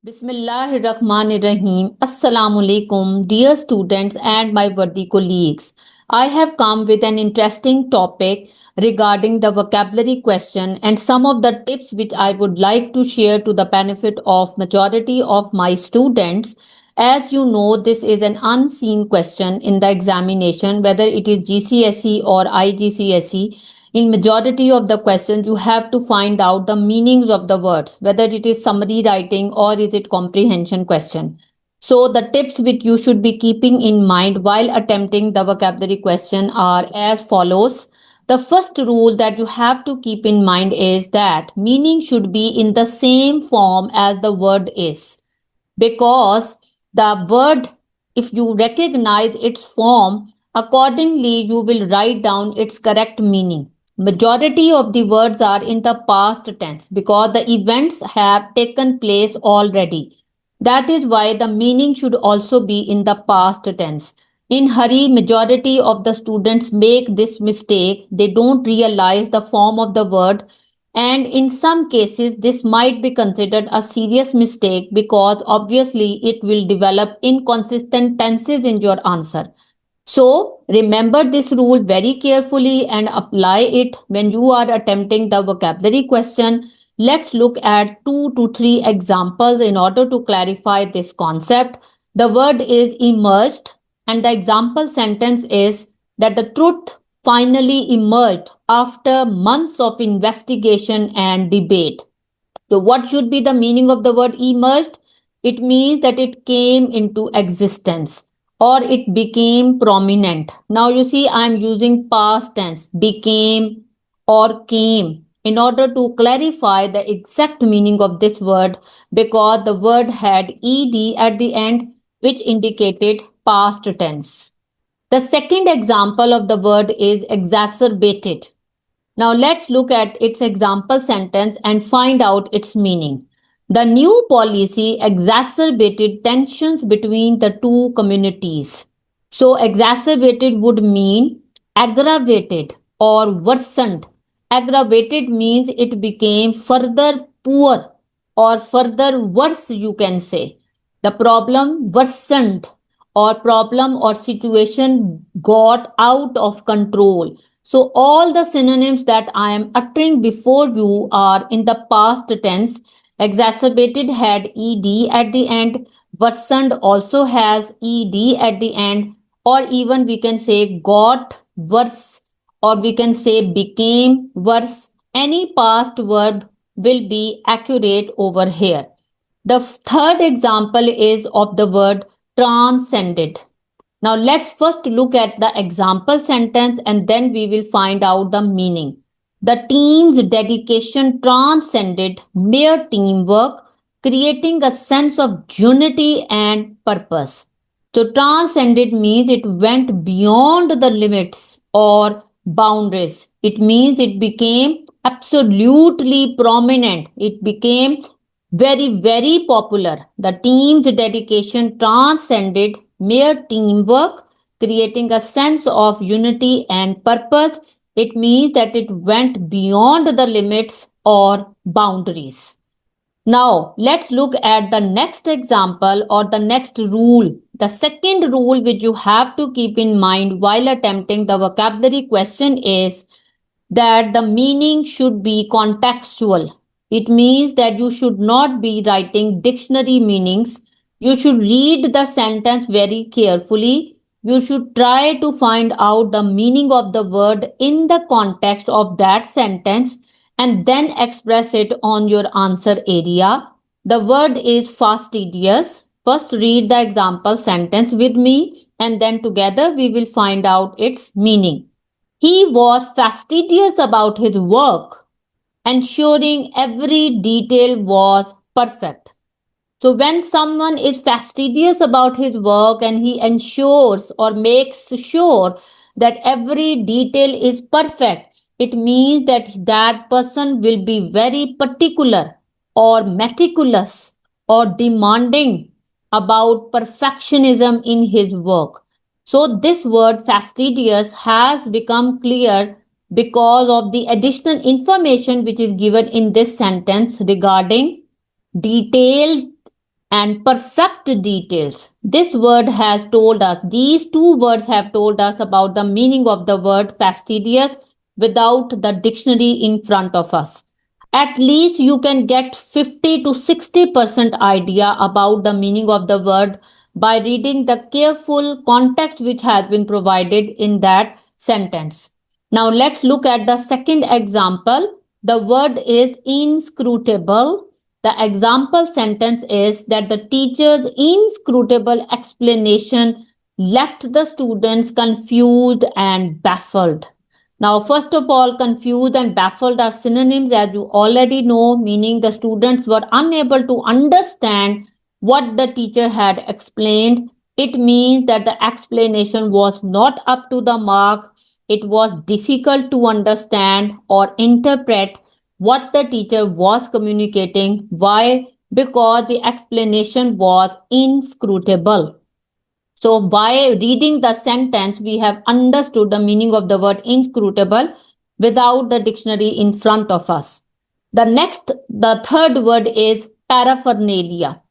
Bismillahirrahmanirrahim. Assalamu alaikum, dear students and my worthy colleagues. I have come with an interesting topic regarding the vocabulary question and some of the tips which I would like to share to the benefit of majority of my students. As you know, this is an unseen question in the examination, whether it is GCSE or IGCSE. In majority of the questions, you have to find out the meanings of the words, whether it is summary writing or is it comprehension question. So the tips which you should be keeping in mind while attempting the vocabulary question are as follows. The first rule that you have to keep in mind is that meaning should be in the same form as the word is, because the word, if you recognize its form, accordingly you will write down its correct meaning. Majority of the words are in the past tense because the events have taken place already. That is why the meaning should also be in the past tense. In hurry, majority of the students make this mistake. They don't realize the form of the word, and in some cases, this might be considered a serious mistake because obviously it will develop inconsistent tenses in your answer. So, remember this rule very carefully and apply it when you are attempting the vocabulary question. Let's look at 2 to 3 examples in order to clarify this concept. The word is emerged, and the example sentence is that the truth finally emerged after months of investigation and debate. So, what should be the meaning of the word emerged? It means that it came into existence or it became prominent. Now, you see, I am using past tense, became or came, in order to clarify the exact meaning of this word, because the word had ed at the end, which indicated past tense. The second example of the word is exacerbated. Now let's look at its example sentence and find out its meaning. The new policy exacerbated tensions between the two communities. So exacerbated would mean aggravated or worsened. Aggravated means it became further poor or further worse, you can say. The problem worsened, or problem or situation got out of control. So all the synonyms that I am uttering before you are in the past tense. Exacerbated had ed at the end, worsened also has ed at the end, or even we can say got worse, or we can say became worse. Any past verb will be accurate over here. The third example is of the word transcended. Now let's first look at the example sentence and then we will find out the meaning. The team's dedication transcended mere teamwork, creating a sense of unity and purpose. So transcended means it went beyond the limits or boundaries. It means it became absolutely prominent. It became very, very popular. The team's dedication transcended mere teamwork, creating a sense of unity and purpose. It means that it went beyond the limits or boundaries. Now, let's look at the next example or the next rule. The second rule which you have to keep in mind while attempting the vocabulary question is that the meaning should be contextual. It means that you should not be writing dictionary meanings. You should read the sentence very carefully. You should try to find out the meaning of the word in the context of that sentence and then express it on your answer area. The word is fastidious. First, read the example sentence with me and then together we will find out its meaning. He was fastidious about his work, ensuring every detail was perfect. So, when someone is fastidious about his work and he ensures or makes sure that every detail is perfect, it means that that person will be very particular or meticulous or demanding about perfectionism in his work. So, this word fastidious has become clear because of the additional information which is given in this sentence regarding detailed and perfect details. This word has told us, these two words have told us about the meaning of the word fastidious without the dictionary in front of us. At least you can get 50 to 60% idea about the meaning of the word by reading the careful context which has been provided in that sentence. Now let's look at the second example. The word is inscrutable. The example sentence is that the teacher's inscrutable explanation left the students confused and baffled. Now, first of all, confused and baffled are synonyms, as you already know, meaning the students were unable to understand what the teacher had explained. It means that the explanation was not up to the mark. It was difficult to understand or interpret what the teacher was communicating. Why? Because the explanation was inscrutable. So, by reading the sentence, we have understood the meaning of the word inscrutable without the dictionary in front of us. The third word is paraphernalia.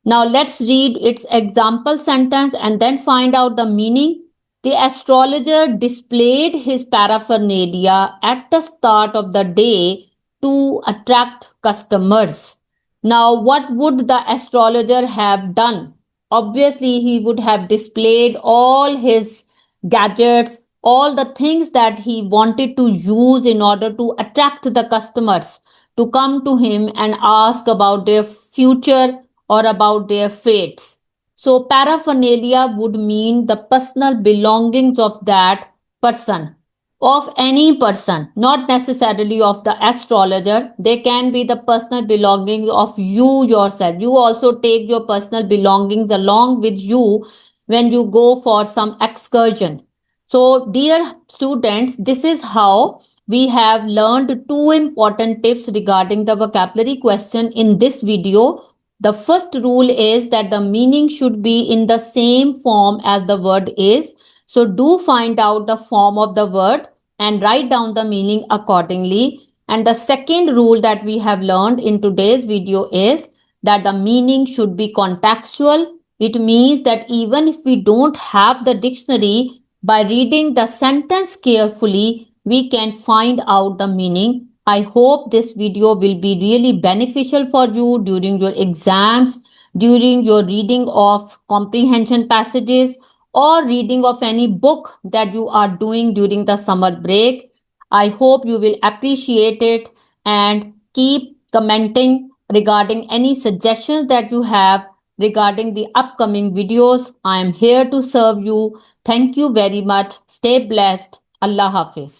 Now let's read its example sentence and then find out the meaning. The astrologer displayed his paraphernalia at the start of the day to attract customers. Now, what would the astrologer have done? Obviously, he would have displayed all his gadgets, all the things that he wanted to use in order to attract the customers to come to him and ask about their future or about their fates. So, paraphernalia would mean the personal belongings of that person, of any person, not necessarily of the astrologer. They can be the personal belongings of you yourself. You also take your personal belongings along with you when you go for some excursion. So, dear students, this is how we have learned two important tips regarding the vocabulary question in this video. The first rule is that the meaning should be in the same form as the word is. So do find out the form of the word and write down the meaning accordingly. And the second rule that we have learned in today's video is that the meaning should be contextual. It means that even if we don't have the dictionary, by reading the sentence carefully, we can find out the meaning. I hope this video will be really beneficial for you during your exams, during your reading of comprehension passages, or reading of any book that you are doing during the summer break. I hope you will appreciate it and keep commenting regarding any suggestions that you have regarding the upcoming videos. I am here to serve you. Thank you very much. Stay blessed. Allah Hafiz.